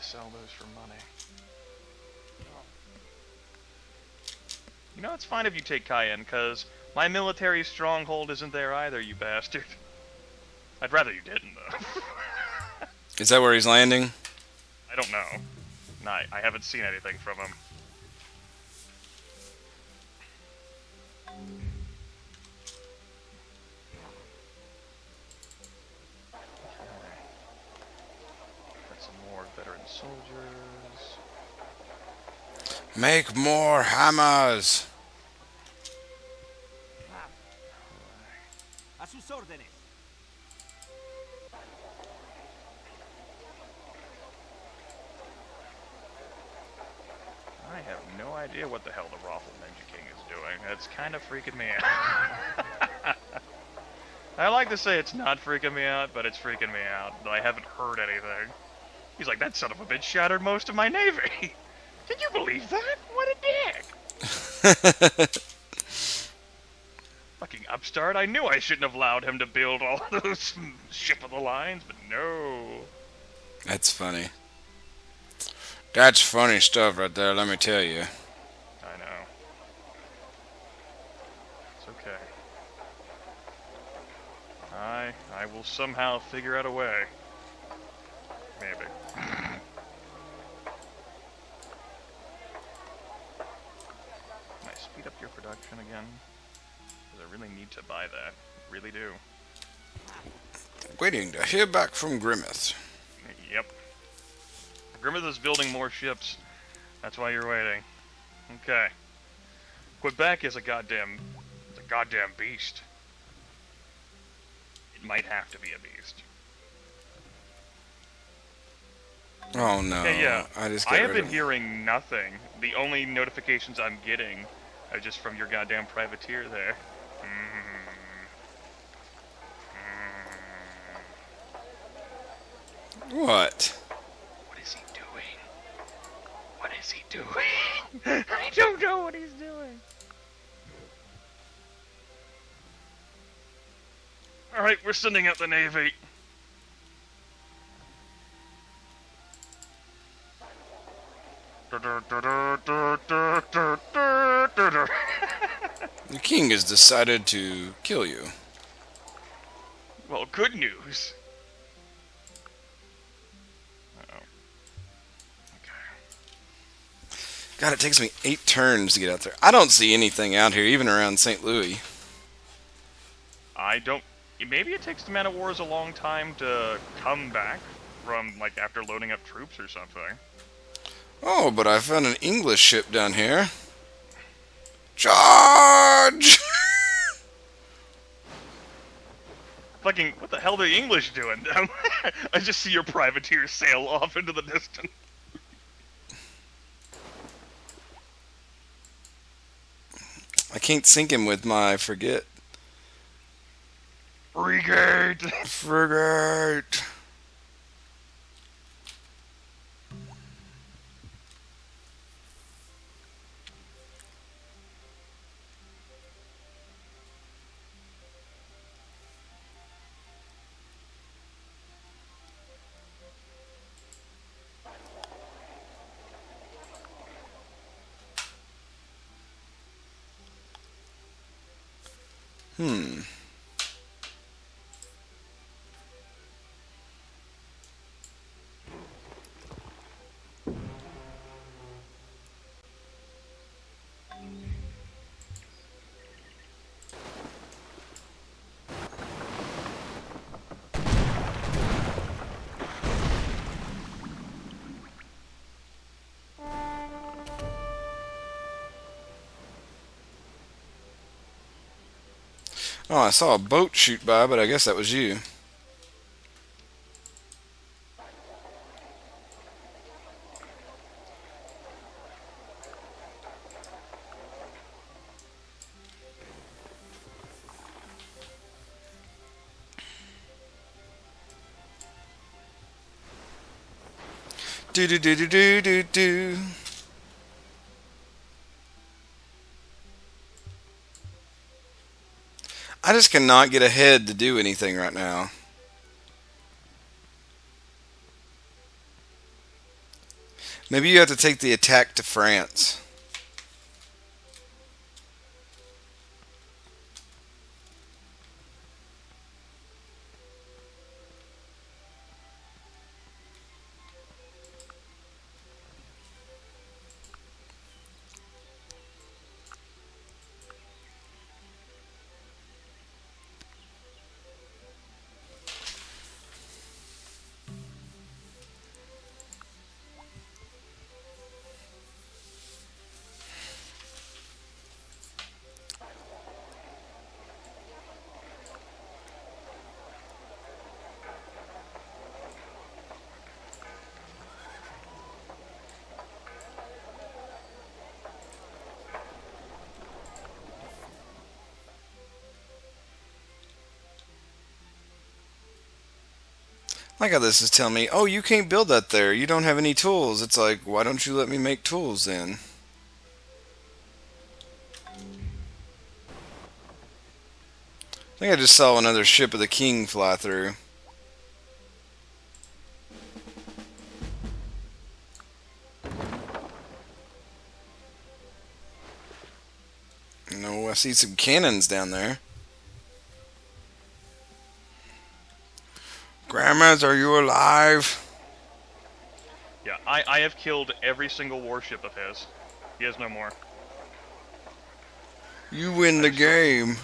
sell those for money. You know, it's fine if you take Cayenne, because my military stronghold isn't there either, you bastard. I'd rather you didn't, though. Is that where he's landing? I don't know. No, I haven't seen anything from him. Got some more veteran soldiers. Make more hammers! A sus órdenes. I have no idea what the hell the Raffle Ninja King is doing. That's kind of freaking me out. I like to say it's not freaking me out, but it's freaking me out. But I haven't heard anything. He's like, that son of a bitch shattered most of my navy. Did you believe that? What a dick. Fucking upstart. I knew I shouldn't have allowed him to build all those ship of the lines, but no. That's funny. That's funny stuff right there, let me tell you. I know. It's okay. I will somehow figure out a way. Maybe. Can I speed up your production again? Because I really need to buy that. I really do. Waiting to hear back from Grimith. Yep. Grimith is building more ships. That's why you're waiting. Okay. Quebec is a goddamn beast. It might have to be a beast. Oh no. Okay, yeah. I have been hearing nothing. The only notifications I'm getting are just from your goddamn privateer there. What? What is he doing? What is he doing? I don't know what he's doing. Alright, we're sending out the Navy. The king has decided to kill you. Well, good news. Uh-oh. Okay. God, it takes me 8 turns to get out there. I don't see anything out here, even around St. Louis. I don't... Maybe it takes the man of wars a long time to come back from, like, after loading up troops or something. Oh, but I found an English ship down here. Charge! Fucking, what the hell are the English doing? I just see your privateer sail off into the distance. I can't sink him with my frigate. Frigate! Frigate! Hmm. Oh, I saw a boat shoot by, but I guess that was you. Do do do do do do do. I just cannot get ahead to do anything right now. Maybe you have to take the attack to France. Like how this is telling me, oh, you can't build that there. You don't have any tools. It's like, why don't you let me make tools then? I think I just saw another ship of the king fly through. No, I see some cannons down there. Grandmas, are you alive? Yeah, I have killed every single warship of his. He has no more. You win the game.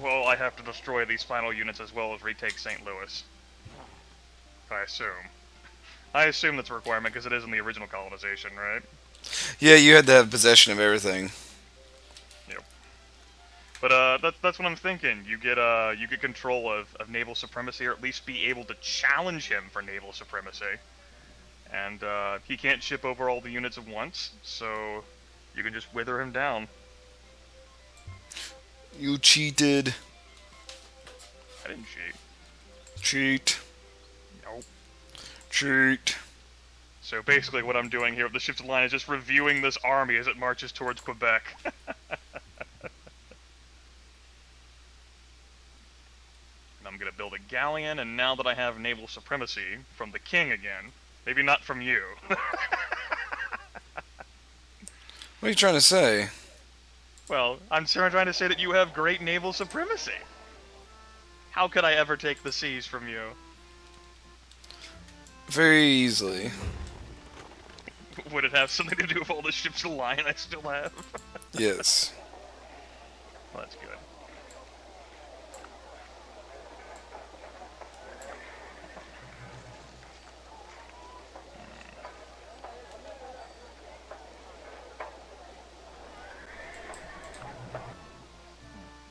Well, I have to destroy these final units as well as retake St. Louis. I assume. I assume that's a requirement because it is in the original colonization, right? Yeah, you had to have possession of everything. Yep. But that's what I'm thinking. You get control of naval supremacy, or at least be able to challenge him for naval supremacy. And he can't ship over all the units at once, so you can just wither him down. You cheated. I didn't cheat. Cheat. Nope. Cheat. So basically what I'm doing here with the shifted line is just reviewing this army as it marches towards Quebec. And I'm going to build a galleon, and now that I have naval supremacy from the king again, maybe not from you. What are you trying to say? Well, I'm trying to say that you have great naval supremacy. How could I ever take the seas from you? Very easily. Would it have something to do with all the ships of the line I still have? Yes. Well, that's good.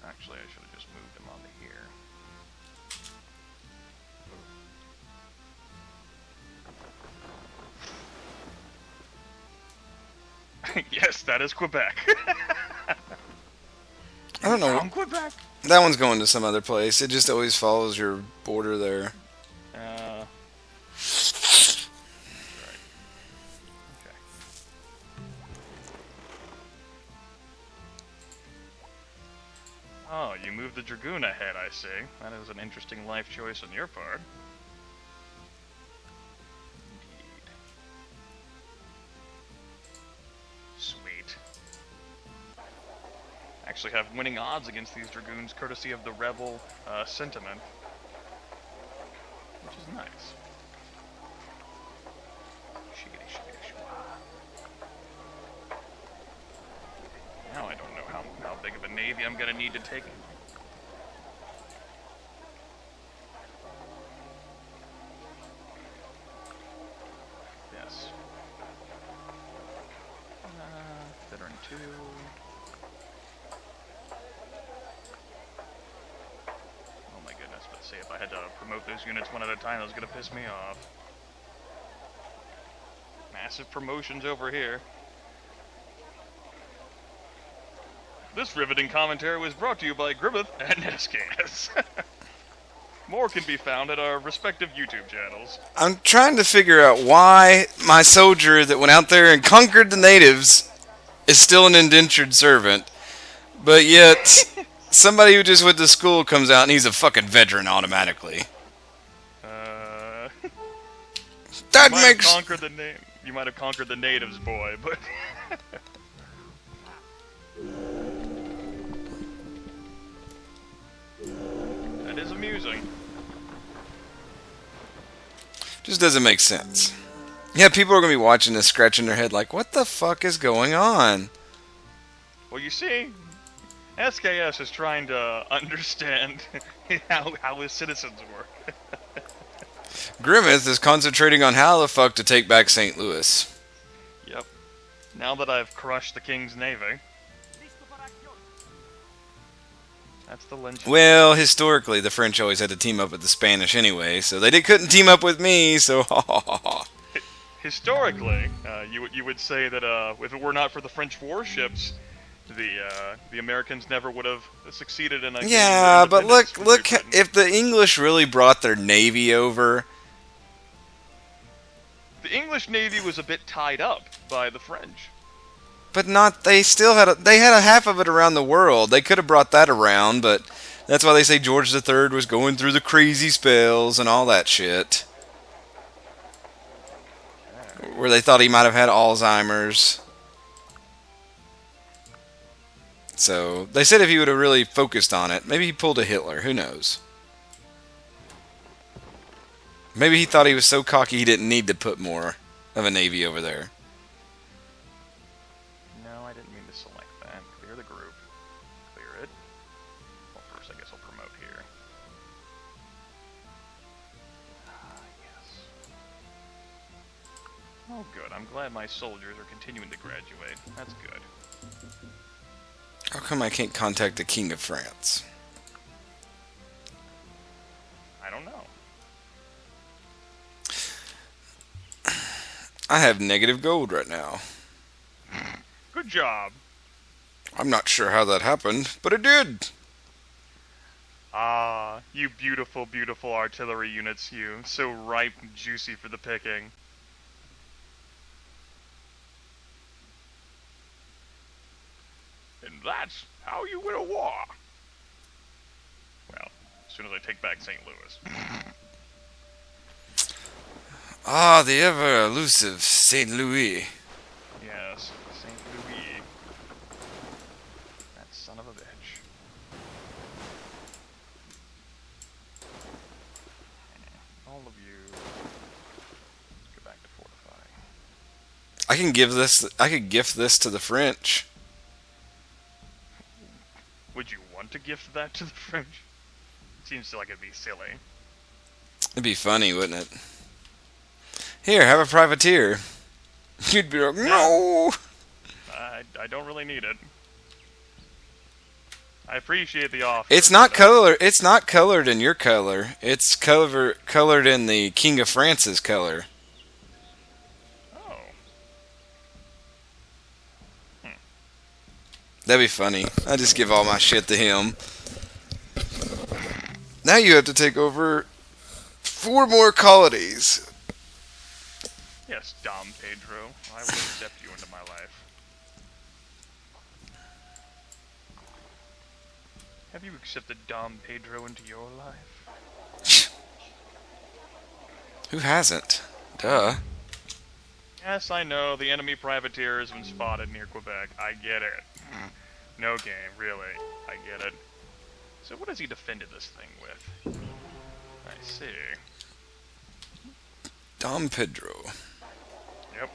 Actually, I should have just moved him onto here. Yes, that is Quebec. I don't know. From Quebec. That one's going to some other place. It just always follows your border there. Right. Okay. Oh, you moved the Dragoon ahead, I see. That is an interesting life choice on your part. Indeed. Sweet. Actually have winning odds against these Dragoons courtesy of the rebel sentiment. Which is nice. Shiggity shiggity shwa. Now I don't know how big of a navy I'm gonna need to take. Yes. Veteran 2. Oh my goodness, but see, if I had to promote those units one at a time, that was gonna piss me off. Massive promotions over here. This riveting commentary was brought to you by Grimith and SKS. More can be found at our respective YouTube channels. I'm trying to figure out why my soldier that went out there and conquered the natives is still an indentured servant, but yet somebody who just went to school comes out and he's a fucking veteran automatically. That might makes conquer the name. have conquered the natives, boy, but that is amusing. Just doesn't make sense. Yeah, people are going to be watching this scratching their head like, what the fuck is going on? Well, you see, SKS is trying to understand how his citizens work. Grimith is concentrating on how the fuck to take back St. Louis. Yep. Now that I've crushed the King's Navy. That's the lynch. Well, historically, the French always had to team up with the Spanish anyway, so they couldn't team up with me, so Historically, you would say that if it were not for the French warships, the Americans never would have succeeded in. Yeah, but look, if the English really brought their navy over. The English navy was a bit tied up by the French. But not, they still had they had a half of it around the world. They could have brought that around, but that's why they say George III was going through the crazy spells and all that shit. Where they thought he might have had Alzheimer's. So, they said if he would have really focused on it, maybe he pulled a Hitler, who knows. Maybe he thought he was so cocky he didn't need to put more of a navy over there. No, I didn't mean to select that. Clear the group. Clear it. Well, first I guess I'll promote here. Ah, yes. Oh, good. I'm glad my soldiers are continuing to graduate. That's good. How come I can't contact the King of France? I don't know. I have negative gold right now. Good job. I'm not sure how that happened, but it did. Ah, you beautiful, beautiful artillery units, you. So ripe and juicy for the picking. And that's how you win a war. Well, as soon as I take back St. Louis. Ah, the ever elusive St. Louis. Yes, St. Louis. That son of a bitch. All of you, go back to fortifying. I could gift this to the French. Would you want to gift that to the French? Seems like it'd be silly. It'd be funny, wouldn't it? Here, have a privateer. You'd be like, no! I don't really need it. I appreciate the offer. It's not color. It's not colored in your color. It's colored in the King of France's color. Oh. That'd be funny. I just give all my shit to him. Now you have to take over 4 more colonies. Yes, Dom Pedro. I will accept you into my life. Have you accepted Dom Pedro into your life? Who hasn't? Duh. Yes, I know. The enemy privateer has been spotted near Quebec. I get it. No game, really. I get it. So what has he defended this thing with? I see. Dom Pedro. Yep.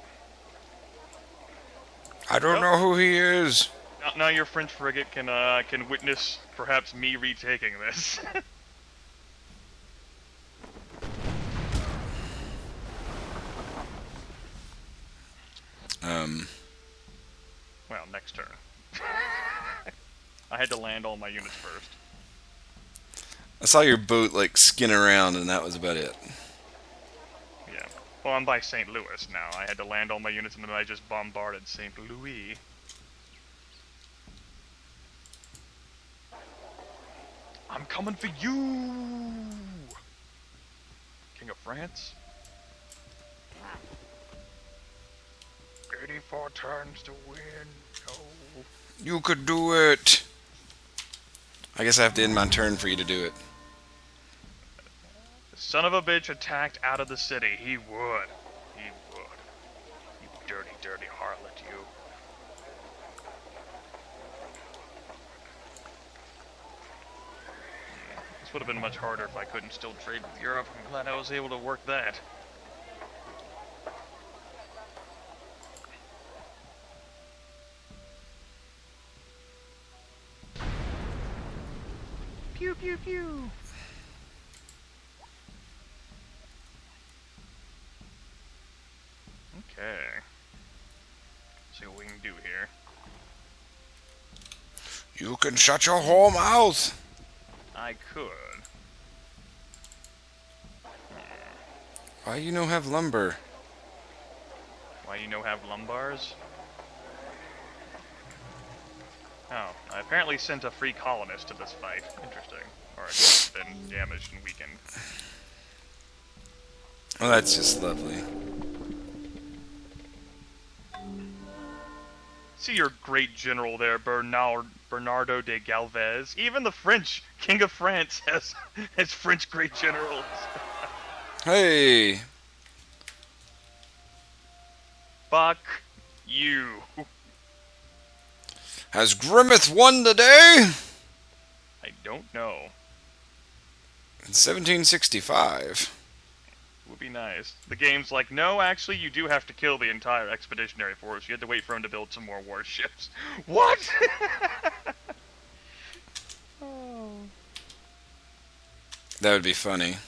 I don't know who he is. Now your French frigate can witness perhaps me retaking this. Well, next turn. I had to land all my units first. I saw your boat like skin around, and that was about it. Yeah. Well, I'm by St. Louis now. I had to land all my units, and then I just bombarded St. Louis. I'm coming for you, King of France. 84 turns to win. Oh. You could do it. I guess I have to end my turn for you to do it. The son of a bitch attacked out of the city. He would. He would. This would have been much harder if I couldn't still trade with Europe. I'm glad I was able to work that. Pew pew pew! Okay. See what we can do here. You can shut your whole mouth. I could. Why you no have lumber? Why you no have lumbars? Oh, I apparently sent a free colonist to this fight. Interesting. Or it's been damaged and weakened. Well, that's just lovely. See your great general there, Bernardo de Galvez. Even the French King of France has French great generals. Hey! Fuck you. Has Grimith won today? I don't know. In 1765. Would be nice. The game's like, no, actually, you do have to kill the entire expeditionary force. You had to wait for him to build some more warships. What? Oh. That would be funny.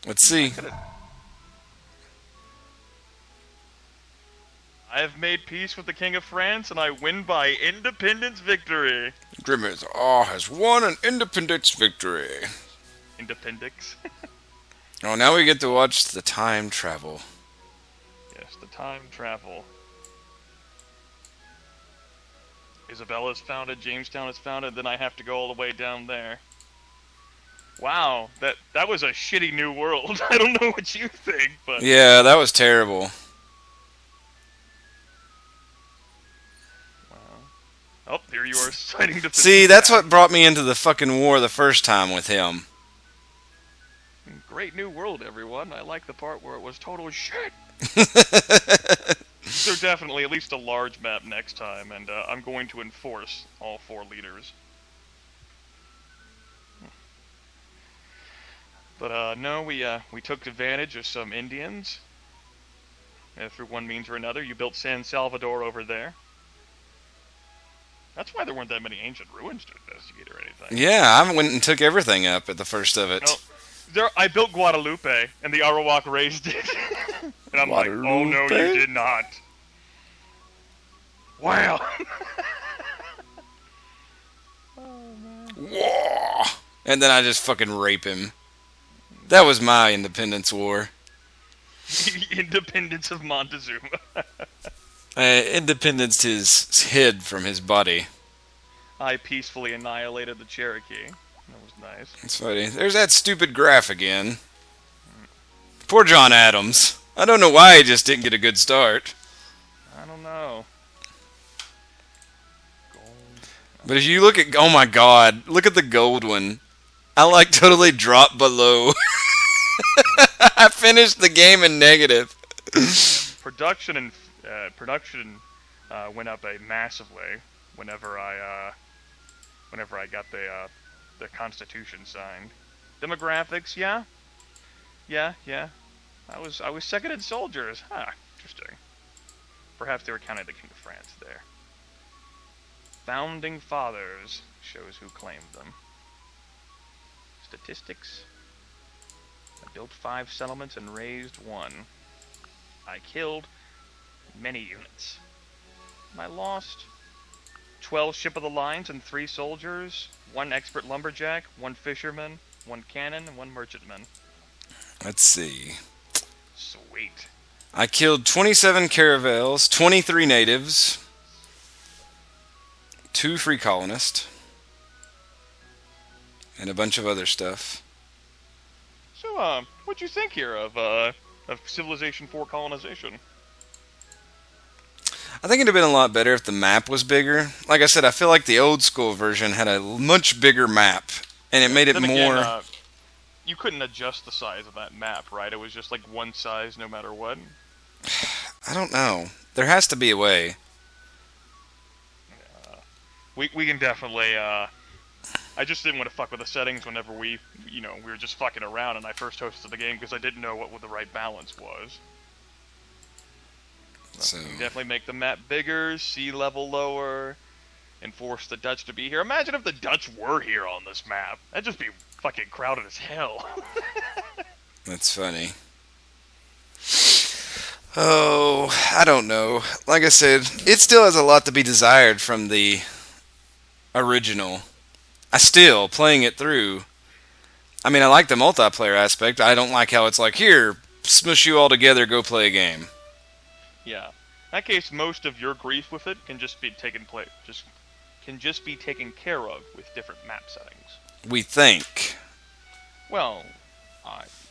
Let's see. I have made peace with the King of France, and I win by independence victory. Grimith has won an independence victory. Independix. Oh, now we get to watch the time travel. Yes, the time travel. Isabella's founded, Jamestown is founded, then I have to go all the way down there. Wow, that was a shitty new world. I don't know what you think, but... Yeah, that was terrible. Oh, here you are citing the... See, that's what brought me into the fucking war the first time with him. Great new world, everyone. I like the part where it was total shit. So definitely at least a large map next time, and I'm going to enforce all 4 leaders. But no, we took advantage of some Indians. Through one means or another, you built San Salvador over there. That's why there weren't that many ancient ruins to investigate or anything. Yeah, I went and took everything up at the first of it. I built Guadalupe, and the Arawak raised it. And I'm like, oh no, you did not. Wow. Oh, man. Whoa. And then I just fucking rape him. That was my independence war. Independence of Montezuma. Independence his head from his body. I peacefully annihilated the Cherokee. That was nice. That's funny. There's that stupid graph again. Poor John Adams. I don't know why he just didn't get a good start. I don't know. But if you look at... Oh my god. Look at the gold one. I like totally dropped below. I finished the game in negative. Production went up massively whenever I got the Constitution signed. Demographics, yeah. I was second in soldiers. Huh, interesting. Perhaps they were counting the King of France there. Founding Fathers shows who claimed them. Statistics. I built 5 settlements and raised 1. I killed many units. I lost 12 ship of the lines and 3 soldiers, 1 expert lumberjack, 1 fisherman, 1 cannon, and 1 merchantman. Let's see. Sweet. I killed 27 caravels, 23 natives, 2 free colonists, and a bunch of other stuff. So, what'd you think here of Civilization 4 colonization? I think it'd have been a lot better if the map was bigger. Like I said, I feel like the old school version had a much bigger map, and it made it more... Again, you couldn't adjust the size of that map, right? It was just like one size no matter what? I don't know. There has to be a way. We can definitely I just didn't want to fuck with the settings whenever we were just fucking around and I first hosted the game because I didn't know what the right balance was. So Definitely make the map bigger, sea level lower, and force the Dutch to be here. Imagine if the Dutch were here on this map. That'd just be fucking crowded as hell. that's funny. Oh, I don't know. Like I said, it still has a lot to be desired from the original. I still, playing it through, I mean, I like the multiplayer aspect. I don't like how it's like, here, smush you all together, go play a game. Yeah. In that case, most of your grief with it can just be taken care of with different map settings. We think. Well,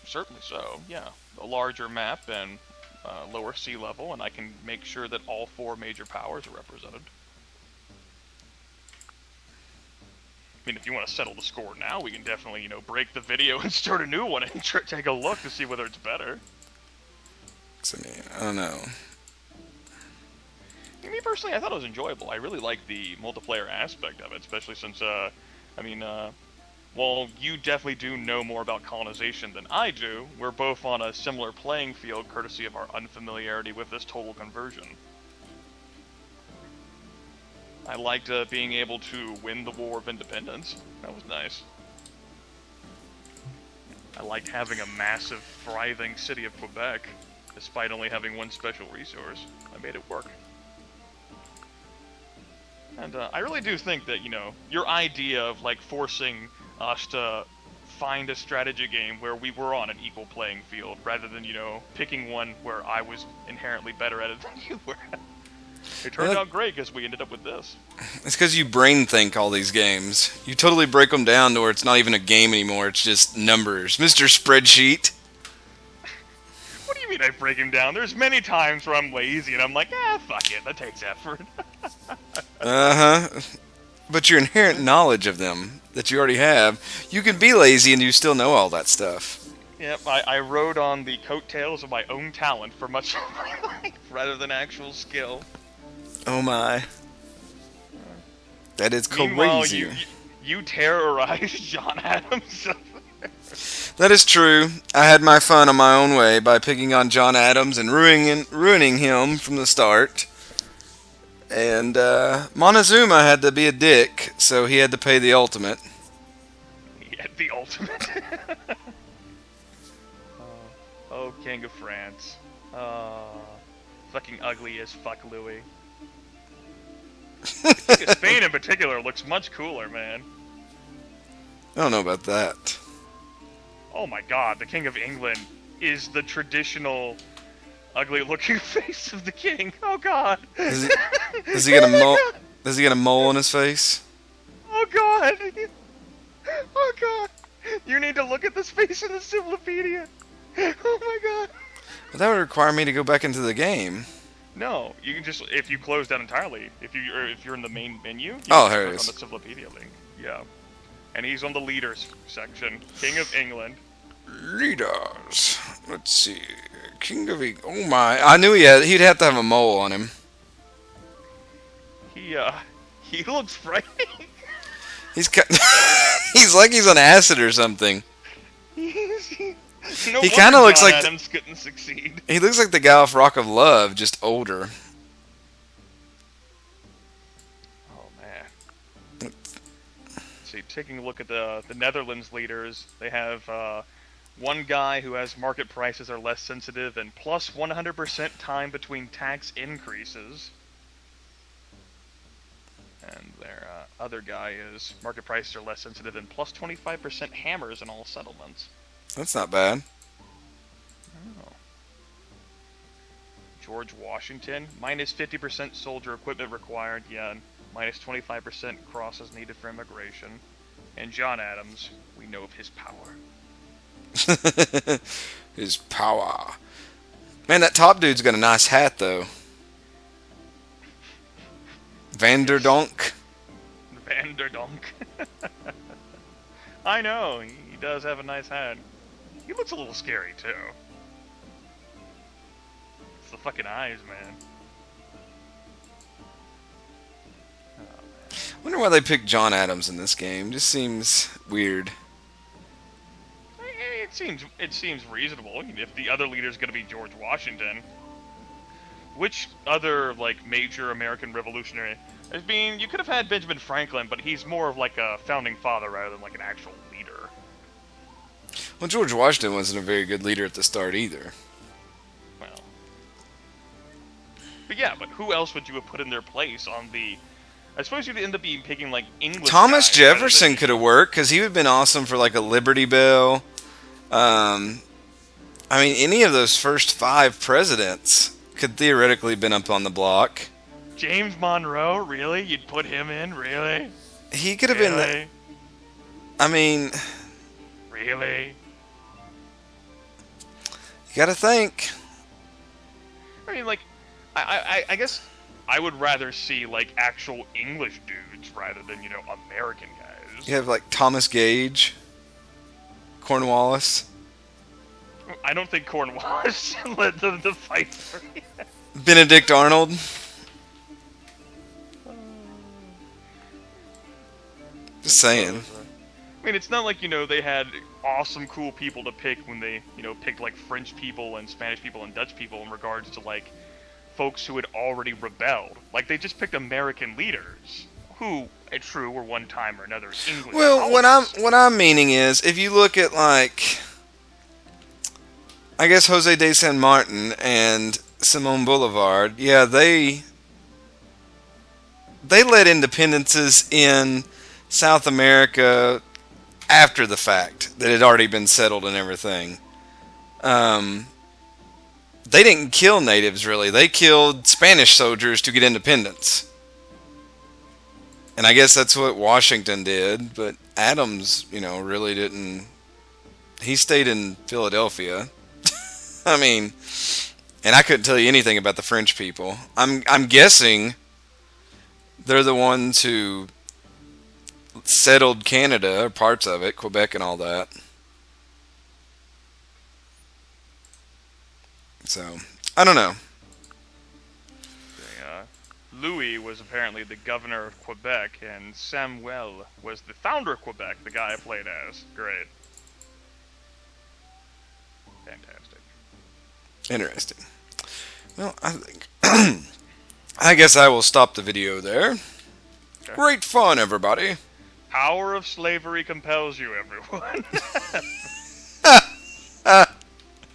certainly so, yeah. A larger map and lower sea level, and I can make sure that all 4 major powers are represented. I mean, if you want to settle the score now, we can definitely, break the video and start a new one and take a look to see whether it's better. I don't know. Me personally, I thought it was enjoyable. I really like the multiplayer aspect of it, especially since, while you definitely do know more about colonization than I do, we're both on a similar playing field courtesy of our unfamiliarity with this total conversion. I liked being able to win the War of Independence. That was nice. I liked having a massive, thriving city of Quebec, despite only having one special resource. I made it work. And I really do think that, your idea of, forcing us to find a strategy game where we were on an equal playing field, rather than, picking one where I was inherently better at it than you were. It turned out great because we ended up with this. It's because you brain think all these games. You totally break them down to where it's not even a game anymore. It's just numbers. Mr. Spreadsheet. What do you mean I break them down? There's many times where I'm lazy and I'm like, fuck it, that takes effort. Uh-huh. But your inherent knowledge of them that you already have, you can be lazy and you still know all that stuff. Yep, I rode on the coattails of my own talent for much of my life, rather than actual skill. Oh my. That is crazy. Meanwhile, you terrorized John Adams. That is true. I had my fun on my own way by picking on John Adams and ruining him from the start. And Montezuma had to be a dick, so he had to pay the ultimate. He had the ultimate. Oh, King of France. Fucking ugly as fuck Louis. The King of Spain in particular looks much cooler, man. I don't know about that. Oh my god, the King of England is the traditional ugly-looking face of the king. Oh god. Does he get a mole? Does he get a mole on his face? Oh god. Oh god. You need to look at this face in the Cyclopedia. Oh my god. Well, that would require me to go back into the game. No, you can just, if you close that entirely, if you're in the main menu, you here can it click is. on the Cyclopedia link. Yeah. And he's on the leaders section. King of England. Leaders. Let's see. King of England. Oh my. I knew he'd have to have a mole on him. He looks frightening. He's like he's on acid or something. No He kind of looks like Adams couldn't succeed. he looks like the guy off Rock of Love, just older. Oh man. Let's see, taking a look at the Netherlands leaders, they have one guy who has market prices are less sensitive and plus 100% time between tax increases. And their other guy is market prices are less sensitive and plus 25% hammers in all settlements. That's not bad. Oh. George Washington, minus 50% soldier equipment required, yeah, and minus 25% crosses needed for immigration. And John Adams, we know of his power. His power. Man, that top dude's got a nice hat, though. Vanderdonk. Vanderdonk. I know, he does have a nice hat. He looks a little scary, too. It's the fucking eyes, man. Oh, man. Wonder why they picked John Adams in this game. Just seems weird. It seems reasonable. If the other leader's going to be George Washington, which other like major American revolutionary? I mean, you could have had Benjamin Franklin, but he's more of like a founding father rather than like an actual leader. Well, George Washington wasn't a very good leader at the start either. Well, but yeah, but who else would you have put in their place on the? I suppose you'd end up picking like English. Thomas Jefferson could have worked because he would have been awesome for like a Liberty Bell. I mean, any of those first 5 presidents could theoretically have been up on the block. James Monroe, really? You'd put him in, really? He could have been. I mean, really? You gotta think. I mean, like, I guess I would rather see like actual English dudes rather than American guys. You have like Thomas Gage, Cornwallis. I don't think Cornwallis led them to fight for you. Benedict Arnold. Just saying. I mean, it's not like, they had awesome, cool people to pick when they, picked, like, French people and Spanish people and Dutch people in regards to, like, folks who had already rebelled. Like, they just picked American leaders who, it's true, were one time or another English. Well, what I'm meaning is, if you look at, like, I guess Jose de San Martin and Simon Boulevard, yeah, they led independences in South America after the fact that it had already been settled and everything. They didn't kill natives, really. They killed Spanish soldiers to get independence. And I guess that's what Washington did, but Adams, really didn't. He stayed in Philadelphia. I mean, and I couldn't tell you anything about the French people. I'm guessing they're the ones who settled Canada, or parts of it, Quebec and all that. So, I don't know. Louis was apparently the governor of Quebec, and Samuel was the founder of Quebec, the guy I played as. Great. Fantastic. Interesting. Well, I think I guess I will stop the video there. Okay. Great fun, everybody. Power of slavery compels you, everyone.